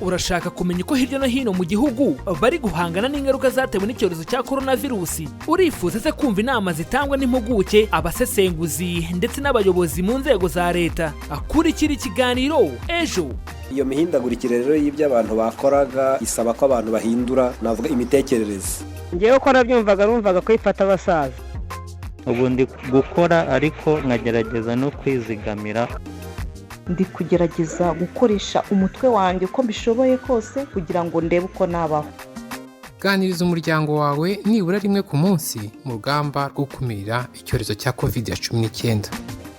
urashaka kumenya uko hirya no hino mu gihugu bari guhangana n'ingaruka zatewe n'icyorezo cya coronavirus? Urifuza se kumva inama zitangwa n'impuguke, abasesenguzi ndetse n'abayobozi mu nzego za leta? Akurikira ikiganiro ejo. Iyo mihindagurikire rero y'ibyo abantu bakoraga isaba ko abantu bahindura navuga imitekerereze. Ngewe ko nabyumvaga numvaga kwifata abasaza. Ubundi gukora ariko nkagerageza no kwizigamira. Ndi kugerageza gukoresha umutwe wanjye uko mbishoboye kose kugira ngo ndebe uko nabaho. Ganiriza umuryango wawe nibura rimwe ku munsi mu rugamba rwo gukumira icyorezo cya COVID19.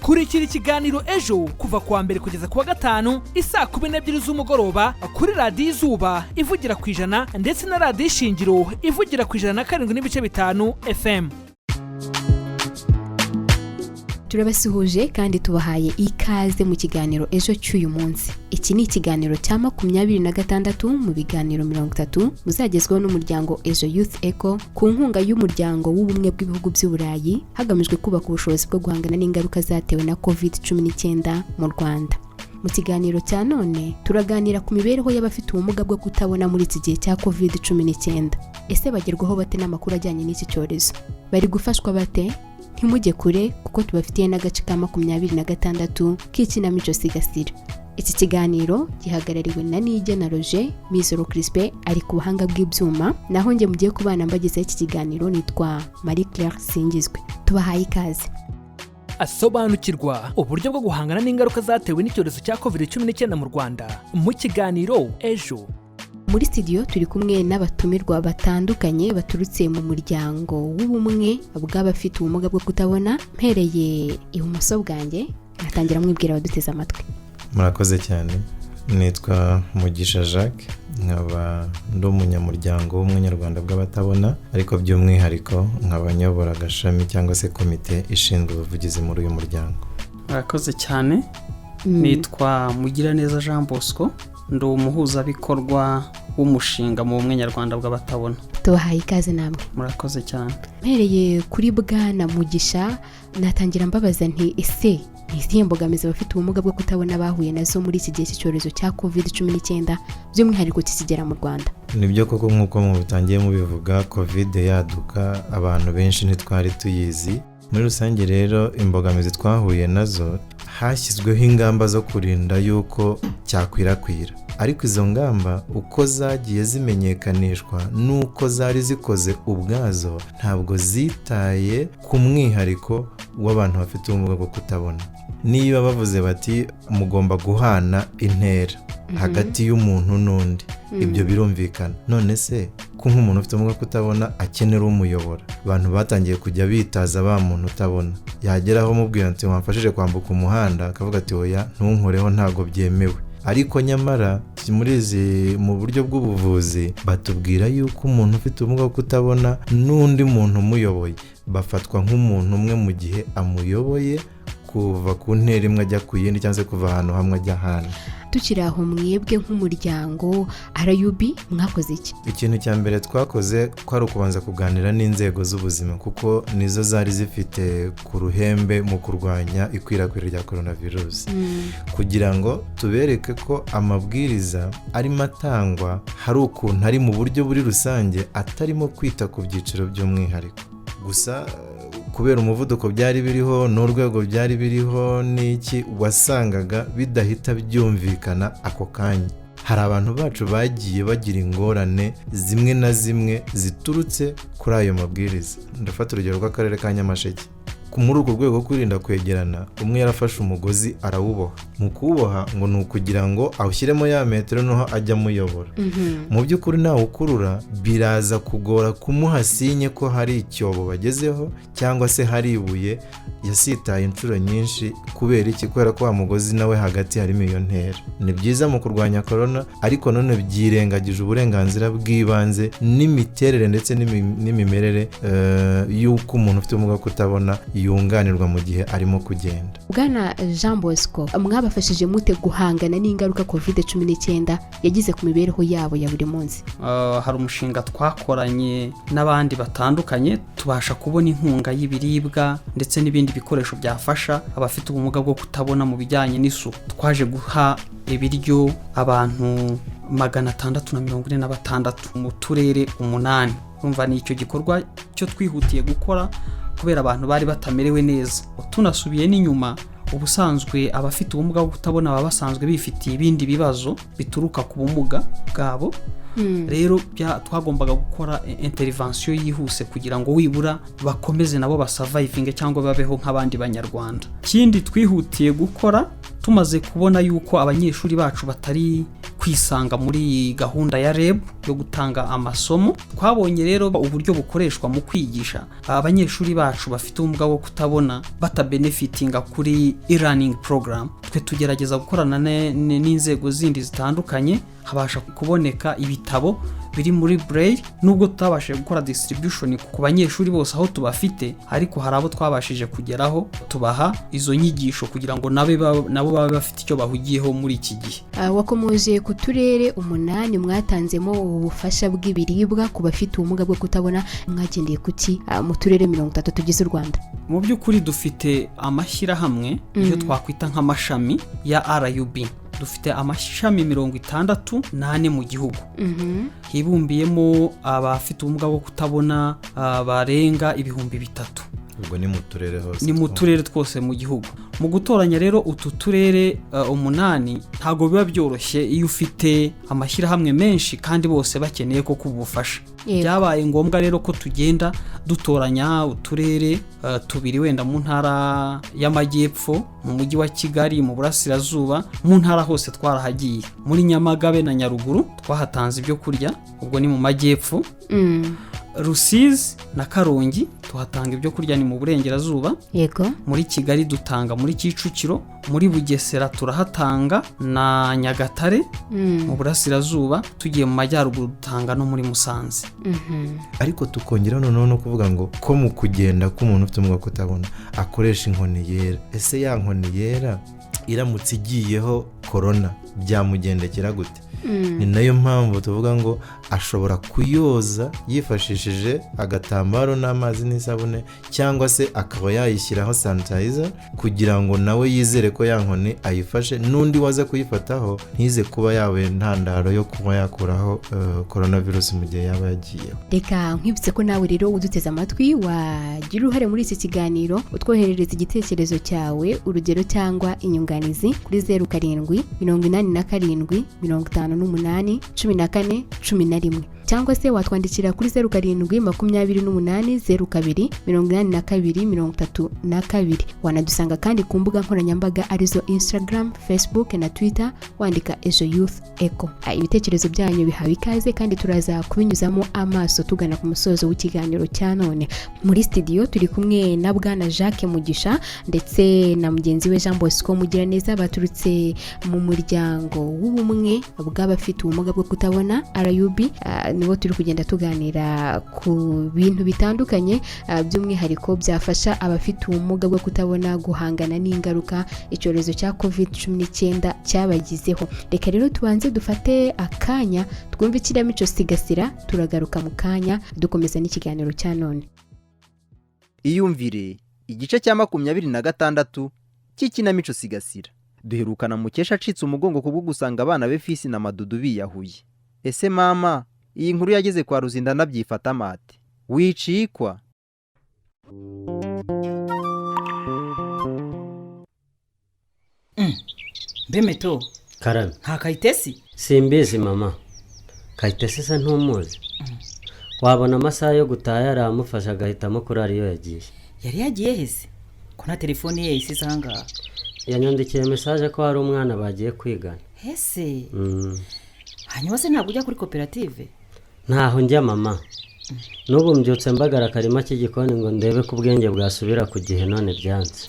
Kurikira ikiganiro ejo kuva kuwa mbere kugeza kuwa gatanu isaa 12 z'umugoroba kuri radiyo Izuba ivugira ku 100 ndetse na radiyo Ishingiro ivugira ku 107.5 FM. Turabasuhuje kandi tubahaye ikaze mu kiganiro ejo cy'uyu munsi. Iki ni ikiganiro cya 26 mu biganiro 30 muzagezweho n'umuryango Ejo Youth Echo ku nkunga y'umuryango w'ubumwe bw'ibihugu by'Uburayi hagamijwe kubaka ubushobozi bwo guhangana n'ingaruka zatewe na COVID19 mu Rwanda. Mu kiganiro cya none turaganira ku mibereho y'abafite ubumuga bwo kutabona muri iki gihe cya COVID19. Ese bagerwaho bate n'amakuru ajyanye n'iki cyorezo? Bari gufashwa bate? Ntimujye kure kuko tubafitiye n'agace ka 26 k'ikinamico Sigasira. Iki kiganiro gihagarariwe na Nijye na Roger, Mizero Crispin ari ku buhanga bw'ibyuma, naho njye mugiye kubana mbagezaho iki kiganiro nitwa Marie Claire Singizwe. Tubahaye ikaze. Asobanukirwa uburyo bwo guhangana n'ingaruka zatewe n'icyorezo cya COVID19 mu Rwanda mu kiganiro ejo. Muri studio turi kumwe n'abatumirwa batandukanye baturutse mu muryango w'ubumwe bw'abafite ubumuga bwo kutabona. Mpereye ibumoso bwanjye natangira mwibwira abaduteze amatwi. Murakoze cyane. Nitwa Mugisha Jacques, nkaba ndi umunyamuryango w'umunyarwanda bw'abatabona, ariko by'umwihariko nkaba nyobora agashami cyangwa se komite ishinzwe ubuvugizi muri uyu muryango. Murakoze cyane. Nitwa Mugiraneza Jean Bosco, ndi umuhuzabikorwa w'umushinga mu Umunyarwanda bw'abatabona. Tubahaye ikaze namwe. Murakoze cyane. Mpereye kuri Bwana Mugisha natangira mbabaza nti ese izihe mbogamizi abafite ubumuga bwo kutabona bahuye nazo muri iki gihe cy'icyorezo cya COVID19 by'umwihariko kikigera mu Rwanda? Nibyo koko nk'uko mu bitangiye mubivuga, COVID yaduka abantu benshi ntitwari tuyizi. Muri rusange rero imbogamizi twahuye nazo, hashyizweho ingamba zo kurinda yuko cyakwirakwira, ariko izo ngamba uko zagiye zimenyekanishwa nuko zari zikoze ubwazo ntabwo zitaye ku mwihariko w'abantu bafite ubumuga bwo kutabona. Niba bavuze bati mugomba guhana intera hagati y'umuntu n'undi, ibyo birumvikana. None se ko nk'umuntu ufite ubumuga bwo kutabona akenera umuyobora, abantu batangiye kujya bitaza ba muntu utabona, yageraho mubwira ati wamfashije kwambuka umuhanda, akavuga ati oya ntunkoreho ntago byemewe. Ariko nyamara mu buryo bw'ubuvuzi batubwira yuko umuntu ufite ubumuga bwo kutabona n'undi muntu umuyoboye bafatwa nk'umuntu umwe mu gihe amuyoboye kuva ku ntera imwe ajya ku yindi cyangwa se kuva ahantu hamwe ajya ahandi. Tukiri aho, mwebwe nk'umuryango RUB mwakoze iki? Ikintu cya mbere twakoze kwari ukubanza kuganira n'inzego z'ubuzima kuko nizo zari zifite ku ruhembe mu kurwanya ikwirakwira rya coronavirus, kugira ngo tubereke ko amabwiriza arimo atangwa hari ukuntu ari mu buryo buri rusange atarimo kwita ku byiciro by'umwihariko gusa. Kubera umuvuduko byari biriho n'urwego byari biriho n'iki, wasangaga bidahita byumvikana ako kanya. Hari abantu bacu bagiye bagira ingorane zimwe na zimwe ziturutse kuri ayo mabwiriza. Ndafata urugero rw'akarere ka Nyamasheke. Muri urwo rwego kwirinda kwegerana, umwe yarafashe umugozi arawuboha. Mu kuwuboha ngo ni ukugira ngo awushyiremo ya metero noho ajya amuyobora. Mu by'ukuri nawe ukurura biraza kugora kumuha sinye ko hari icyobo bagezeho cyangwa se hari ibuye yasitaye inshuro nyinshi. Kubera iki? Kubera ko wa mugozi nawe hagati harimo iyo ntera. Ni byiza mu kurwanya corona, ariko none byirengagije uburenganzira bw'ibanze n'imiterere ndetse n'imimerere y'uko umuntu ufite ubumuga bwo kutabona yunganirwa mu gihe arimo kugenda. Bwana Jean Bosco, mwabafashije mute guhangana n'ingaruka COVID19 yagize ku mibereho yabo ya buri munsi? Hari umushinga twakoranye n'abandi batandukanye, tubasha kubona inkunga y'ibiribwa ndetse n'ibindi bikoresho byafasha abafite ubumuga bwo kutabona mu bijyanye n'isuku. Twaje guha ibiryo abantu 646 mu turere 8. Urumva ni icyo gikorwa cyo twihutiye gukora kubera abantu bari batamerewe neza. Tunasubiye n'inyuma, ubusanzwe abafite ubumuga bwo kutabona baba basanzwe bifitiye ibindi bibazo bituruka ku bumuga bwabo. Rero twagombaga gukora intervention yihuse kugira ngo wibura bakomeze nabo basurvivinge cyangwa babeho nk'abandi banyarwanda. Kindi twihutiye gukora tumaze kubona yuko abanyeshuri bacu batari kwisanga muri gahunda ya REB yo gutanga amasomo, twabonye rero uburyo bukoreshwa mu kwigisha abanyeshuri bacu bafite ubumuga bwo kutabona batabenefitinga kuri e-learning program. Twe tugerageza gukorana n'inzego zindi zitandukanye, habasha kuboneka ibitabo biri muri braille, nubwo tutabashije gukora distribution ku banyeshuri bose aho tubafite, ariko hari abo twabashije kugeraho tubaha izo nyigisho kugira ngo nabo babe bafite icyo bahugiyeho muri iki gihe. Wakomoje ku turere 8 mwatanzemo ubufasha bw'ibiribwa ku bafite ubumuga bwo kutabona, mwagendeye kuki mu turere 30 tugize u Rwanda? Mu by'ukuri dufite amashyirahamwe iyo twakwita nk'amashami ya RUB. Dufite amashami 68 mu gihugu. Hibumbiyemo abafite ubumuga bwo kutabona barenga 3,000. Ubwo ni mu turere hose. Ni mu turere twose mu gihugu. Mu gutoranya rero utu turere 8 ntago biba byoroshye iyo ufite amashyirahamwe menshi kandi bose bakeneye ko kubufasha. Byabaye ngombwa rero ko tugenda dutoranya uturere 2 wenda mu ntara y'Amajyepfo, mu mujyi wa Kigali, mu Burasirazuba, mu ntara hose twarahagiye. Muri Nyamagabe na Nyaruguru twahatanze ibyo kurya, ubwo ni mu Majyepfo. Rusizi na Karongi tuhatanga ibyo kurya ni mu Burengerazuba. Yego. Muri Kigali dutanga muri Kicukiro, muri Bugesera turahatanga na Nyagatare mu Burasirazuba, tugiye mu Majyaruguru dutanga no muri Musanze. Ariko tukongera no kuvuga ngo ko mu kugenda k'umuntu ufite ubumuga kutabona akoresha inkoni yera. Ese ya nkoni yera iramutse igiyeho corona byamugendekera gute? Ni nayo mpamvu tuvuga ngo ashobora kuyoza yifashishije agatambaro n'amazi n'isabune, cyangwa se akaba yayishyiraho sanitizer kugira ngo nawe yizere ko ya nkoni ayifashe, n'undi waza kuyifataho ntize kuba yawe ntandaro yo kuba yakuraho coronavirus mu gihe yaba yagiyeho. Reka nkwibutse ko nawe rero uduteze amatwi wagira uruhare muri iki kiganiro, utwoherereza igitekerezo cyawe, urugero cyangwa inyunganizi kuri 07 87 58 14 11, cyangwa se watwandikira kuri 07 28 02 82 32. Wanadusanga kandi ku mbuga nkoranyambaga arizo Instagram, Facebook na Twitter, wandika Ejo Youth Echo. Ibitekerezo byanyu bihawe ikaze kandi turaza kubinyuzamo amaso tugana ku musozo w'ikiganiro cya none. Muri studio turi kumwe na Bwana Jacques Mugisha ndetse na mugenzi we Jean Bosco Mugiraneza, baturutse mu muryango w'ubumwe bw'abafite ubumuga bwo kutabona RUB. Nibo turi kugenda tuganira ku bintu bitandukanye, by'umwihariko byafasha abafite ubumuga bwo kutabona guhangana n'ingaruka icyorezo cya COVID19 cyabagizeho. Reka rero tubanze dufate akanya twumve ikinamico Sigasira, turagaruka mu kanya dukomeza n'ikiganiro cya none. Iyumvire igice cya 26 cy'ikinamico Sigasira. Duherukana Mukesha acitse umugongo kubwo gusanga abana be Fisi na Madudu biyahuye. Ese mama, iyi nkuru yageze kwa Ruzinda nabyifata mate? Wicikwa. Bemeto karame, nta Kayitesi? Simbizi mama. Kayitesi se ntumuzi? Wabona amasaha yo gutaha yaramufasha agahitamo kurara iyo yagiye. Yari yagiye hese ko na telefone ye isize ahangaha? Yanyandikiye message ko hari umwana bagiye kwigana. Hese hanyuma se ntabwo ujya kuri koperative? Ntaho njya mama. N'ubu mbyutse mbagara akarima k'igikoni ngo ndebe ko ubwenge bwasubira ku gihe, none byanze.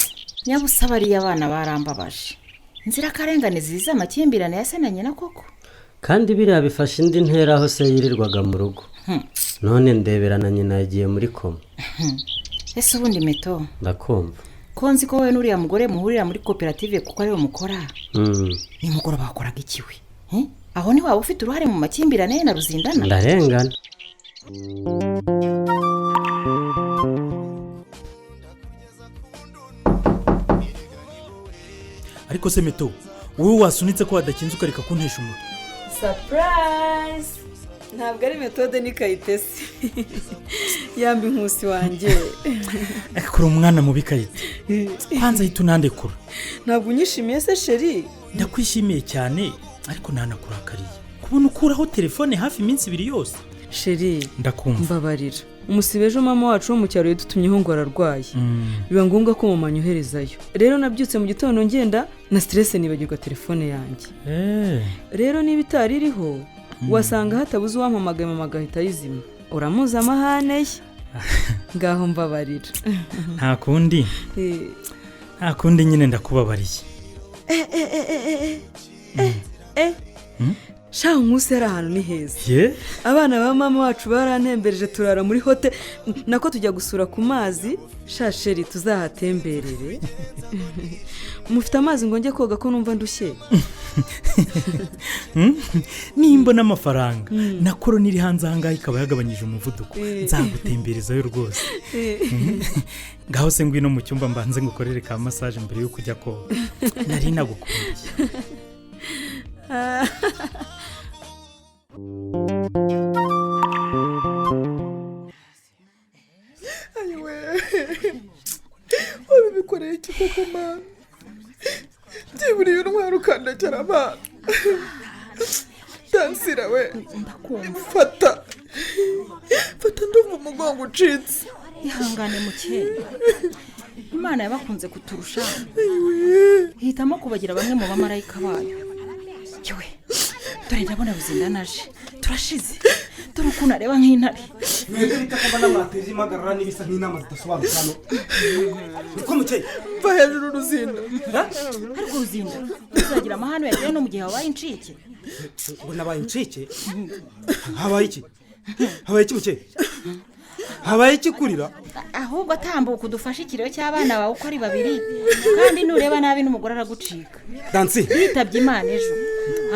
Nyabusabari y'abana barambabaje. Inzira karengane ziza amakimbirane yasenanye na koko. Kandi biriya bifasha indi ntera aho se yirirwaga mu rugo. None ndeberana nyina yagiye muri koma. Ese ubundi Meto? Ndakumva. Konzi ko wowe n'uriya mugore muhurira muri koperative kuko ariwe mukora. Ni mugoro bakoraga ikiwe? Aho ni waba ufite uruhare mu makimbirane na Ruzindana? Ndarengana. Ariko se Meto, wowe wasunitse ko wadakinze ukareka kuntesha umutwe. surprise ntabwo ari metode ni Kayitesi yambi nkusi wanjye kuri umwana mubi Kayite kwanza yitunandekura ntabwo unyishimiye se sheri ndakwishimiye cyane ariko nanakurakariye kubona ukuraho telefone hafi iminsi 2 yose sheri ndakumva mbabarira umusibejo mama wacu wo mu cyaro yadutumyeho ngo ararwaye biba ngombwa ko mama anyoherezayo rero nabyutse mu gitondo ngenda na stress nibagirwa telefone yanjye rero niba itari iriho wasanga hatabuze uwampamagaye mama agahita ayizima uramuzi amahane ye ngaho mbabarira nta kundi nyine ndakubabariye shaho nkusi hari ahantu ni heza abana ba mama wacu barantembereje turara muri hotel nako tujya gusura ku mazi shasheri tuzahatemberere mufite amazi ngo njye koga ko numva ndushye nimba n'amafaranga na korona iri hanze ahangaha ikaba yagabanyije umuvuduko nzagutemberezayo rwose ngaho se ngwino mu cyumba mbanze ngukorere ka massage mbere yo kujya koga nari nagukundiye ayiwe wabibikoreye iki koko mana byiburiye untwara ukandagera abana dansira we fata ndumva umugongo ucitse ihangane mukeye imana yabakunze kuturusha hitamo kubagira bamwe mu bamarayika bayo yewe dore ndabona buzinda naje turashize dore ukuntu areba nk'intare mwebwe bitakomba n'amwatezi impagarara n'ibisa nk'inama zidasobanutse hano niko mukeye mva hejuru uruzinda ariko uruzinda uzagira amahano yagiye no mu gihe wabaye incike ngo nabaye incike habaye iki mukeye habaye iki kurira ahubwo atambuka udufashe ikirero cy'abana bawe uko ari 2 kandi nureba nabi n'umugore aragucika dansi yitabye imana ejo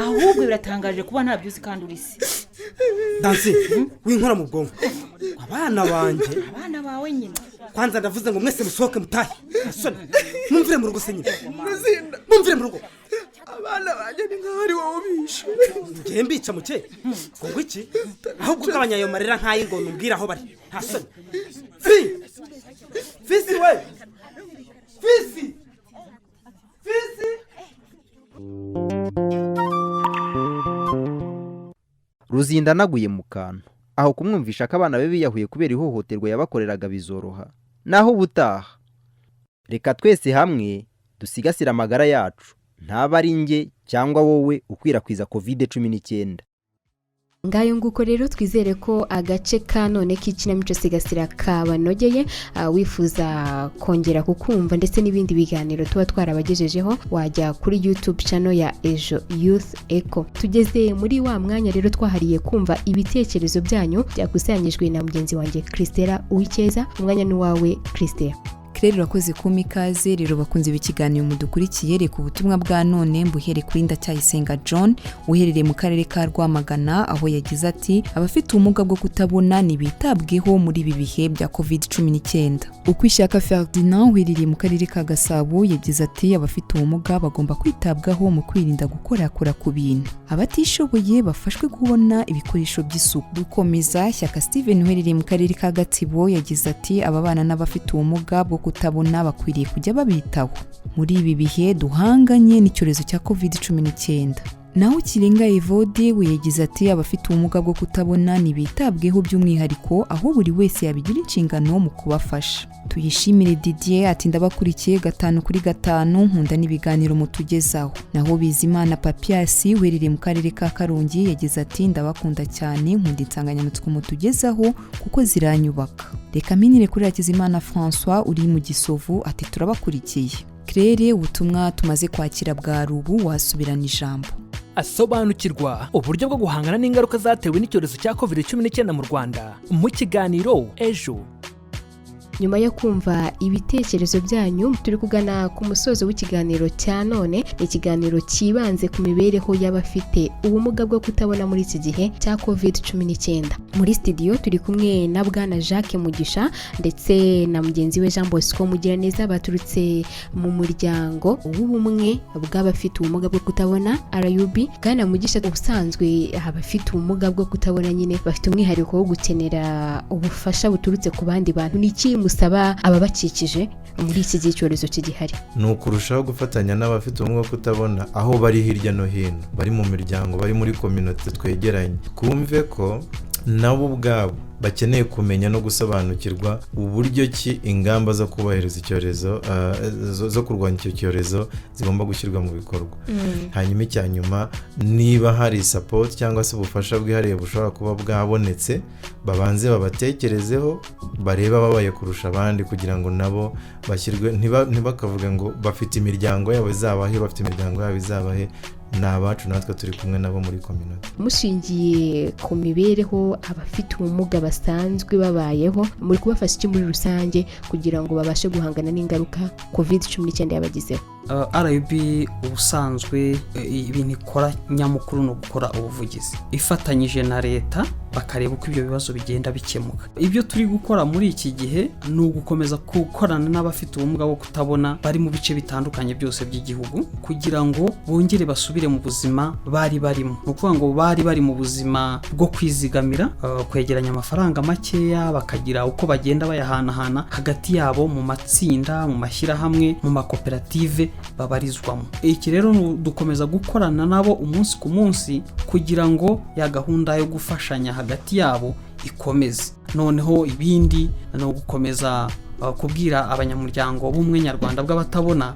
ahubwo biratangaje kuba nta byuzi kandi urisi dansi winkora mu bwonko abana bawe nyine kwanza ndavuze ngo mwese musohoke mutahe asone mumvire mu rugo se nyine mumvire mu rugo abana banjye ni nkaho ari wowe ubishe ngiye mbica mukeye ngo iki ahubwo ugabanya ayo marira nk'ay'ingono umbwira aho bari asone fisi we fisi Ruzinda anaguye mu kantu aho kumwumvisha ko abana be biyahuye kubera ihohoterwa yabakoreraga bizoroha naho ubutaha reka twese hamwe dusigasire amagara yacu ntaba ari nge cyangwa wowe ukwirakwiza COVID-19. ngayo nguko rero twizere ko agace ka none k'ikinamico sigasira kabanogeye wifuza kongera kukumva ndetse n'ibindi biganiro tuba twarabagejejeho wajya kuri YouTube channel ya Ejo Youth Echo. Tugeze muri wa mwanya rero twahariye kumva ibitekerezo byanyu byakusanyijwe na mugenzi wanjye Christella Uwikeza. Umwanya ni wawe Christella. rero urakoze kumikaze rero bakunze b'ikiganiro mudukurikiye reka ubutumwa bwa none mbuhere kuri Ndacyayisenga John uherereye mu karere ka Rwamagana aho yagize ati abafite ubumuga bwo kutabona nibitabweho muri ibi bihe bya COVID-19. Ukwishaka Ferdinand uherereye mu karere ka Gasabo yagize ati abafite ubumuga bagomba kwitabwaho mu kwirinda gukorakora ku bintu, abatishoboye bafashwe kubona ibikoresho by'isuku. Dukomeza Shyaka Steven uherereye mu karere ka Gatsibo yagize ati ababana n'abafite ubumuga bwo kutabona bakwiriye kujya babitaho muri ibi bihe duhanganye n'icyorezo cya COVID-19. Naho Kirenga Evode we yagize ati abafite ubumuga bwo kutabona nibitabweho by'umwihariko aho buri wese yabigira inshingano mu kubafasha. Tuyishimire Didier ati ndabakurikiye 5/5 nkunda n'ibiganiro mutugezaho. Naho Bizimana Papiasi uherereye mu karere ka Karongi yagize ati ndabakunda cyane nkunda insanganyamatsiko mutugezaho kuko ziranyubaka. Reka minire kuri Hakizimana François uri mu Gisovu ati turabakurikiye. Claire ubutumwa tumaze kwakira bwa rubu wasubirana ijambo. Asobanukirwa uburyo bwo guhangana n'ingaruka zatewe n'icyorezo cya COVID-19 mu Rwanda mu kiganiro Ejo. nyuma yo kumva ibitekerezo byanyu turi kugana ku musozo w'ikiganiro cya none. Ikiganiro kibanze ku mibereho y'abafite ubumuga bwo kutabona muri iki gihe cya COVID19. Muri studio turi kumwe na bwana Jacques Mugisha ndetse na mugenzi we Jean Bosco Mugiraneza baturutse mu muryango w'ubumwe bw'abafite ubumuga bwo kutabona RUB. Bwana Mugisha, ubusanzwe abafite ubumuga bwo kutabona nyine bafite umwihariko wo gukenera ubufasha buturutse ku bandi bantu. Niki musaba ababakikije muri iki gihe icyorezo kigihari? Ni ukurushaho gufatanya n'abafite ubumuga bwo kutabona aho bari hirya no hino, bari mu miryango, bari muri community twegeranye, kumve ko nabo ubwabo bakeneye kumenya no gusobanukirwa uburyo ki ingamba zo kubahiriza icyorezo zo kurwanya icyo cyorezo zigomba gushyirwa mu bikorwa. Hanyuma icyanyuma, niba hari support cyangwa se ubufasha bwihariye bushobora kuba bwabonetse, babanze babatekerezeho, bareba babaye kurusha abandi kugira ngo nabo bashyirwe, ntibakavuge ngo bafite imiryango yabo izabahe, bafite imiryango yabo izabahe. Ni abacu natwe turi kumwe nabo muri community. Mushingiye ku mibereho abafite ubumuga basanzwe babayeho, muri kubafasha iki muri rusange kugira ngo babashe guhangana n'ingaruka COVID-19 yabagizeho? RUB ubusanzwe ibintu ikora nyamukuru no gukora ubuvugizi ifatanyije na leta, bakareba uko ibyo bibazo bigenda bikemuka. Ibyo turi gukora muri iki gihe ni ugukomeza gukorana n'abafite ubumuga bwo kutabona bari mu bice bitandukanye byose by'igihugu kugira ngo bongere basubire mu buzima bari barimo. Ni ukuvuga ngo bari bari mu buzima bwo kwizigamira, kwegeranya amafaranga makeya, bakagira uko bagenda bayahanahana hagati yabo mu matsinda, mu mashyirahamwe, mu makoperative babarizwamo. Iki rero dukomeza gukorana nabo umunsi ku munsi kugira ngo ya gahunda yo gufashanya hagati yabo ikomeze. Noneho ibindi no gukomeza kubwira abanyamuryango b'umwe nyarwanda bw'abatabona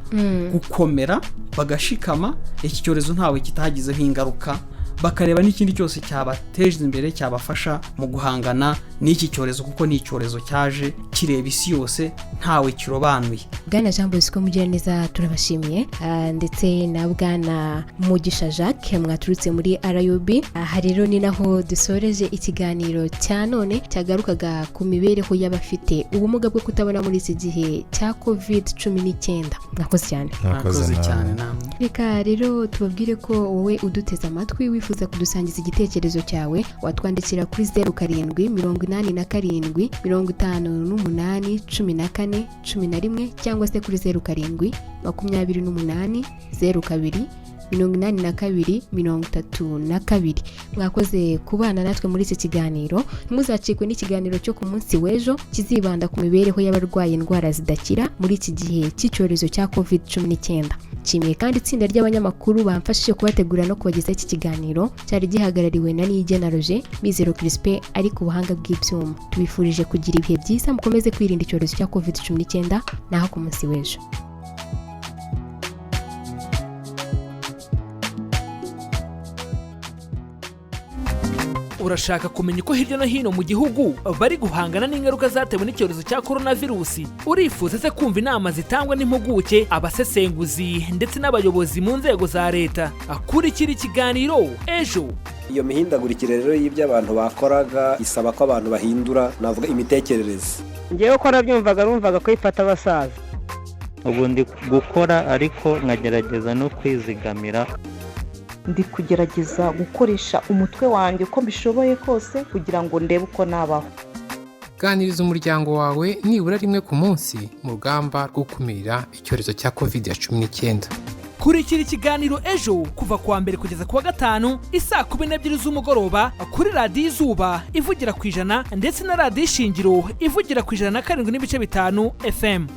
gukomera bagashikama, iki cyorezo ntawe kitagizeho ingaruka, bakareba n'ikindi cyose cyabateje imbere cyabafasha mu guhangana n'iki cyorezo, kuko ni icyorezo cyaje kireba isi yose ntawe kirobanuye. Bwana Jean Bosco Mugiraneza turabashimiye, ndetse na bwana Mugisha Jacques mwaturutse muri RUB. Aha rero ni naho dusoreje ikiganiro cya none cyagarukaga ku mibereho y'abafite ubumuga bwo kutabona muri iki gihe cya COVID-19. Mwakoze cyane. Mwakoze cyane namwe. Reka rero tubabwire ko wowe uduteze amatwi wifuza kudusangiza igitekerezo cyawe, watwandikira kuri 0787581414 cyangwa se kuri 0728028232. Mwakoze kubana natwe muri iki kiganiro. Ntimuzacikwe n'ikiganiro cyo ku munsi w'ejo kizibanda ku mibereho y'abarwaye indwara zidakira muri iki gihe cy'icyorezo cya COVID-19. Nshimiye kandi itsinda ry'abanyamakuru bamfashije kubategura no kubagezaho iki kiganiro, cyari gihagarariwe na Niyigena Roger, Mizero Crispin ari ku buhanga bw'ibyuma. Tubifurije kugira ibihe byiza, mukomeze kwirinda icyorezo cya COVID-19 naho ku munsi w'ejo. Urashaka kumenya uko hirya no hino mu gihugu bari guhangana n'ingaruka zatewe n'icyorezo cya coronavirus? Urifuza se kumva inama zitangwa n'impuguke, abasesenguzi ndetse n'abayobozi mu nzego za leta? Akurikira ikiganiro ejo. Iyo mihindagurikire rero y'ibyo abantu bakoraga isaba ko abantu bahindura, navuga imitekerereze. Ngewe ko nabyumvaga numvaga ko ifata abasaza. Ubu ndi gukora ariko nkagerageza no kwizigamira. Ndi kugerageza gukoresha umutwe wanjye uko mbishoboye kose kugira ngo ndebe uko nabaho. Ganiriza umuryango wawe nibura rimwe ku munsi mu rugamba rwo gukumira icyorezo cya COVID-19. Kurikira ikiganiro ejo kuva kuwa mbere kugeza kuwa gatanu isaa 12 z'umugoroba kuri radiyo Izuba ivugira ku 100 ndetse na radiyo Ishingiro ivugira ku 107.5 FM.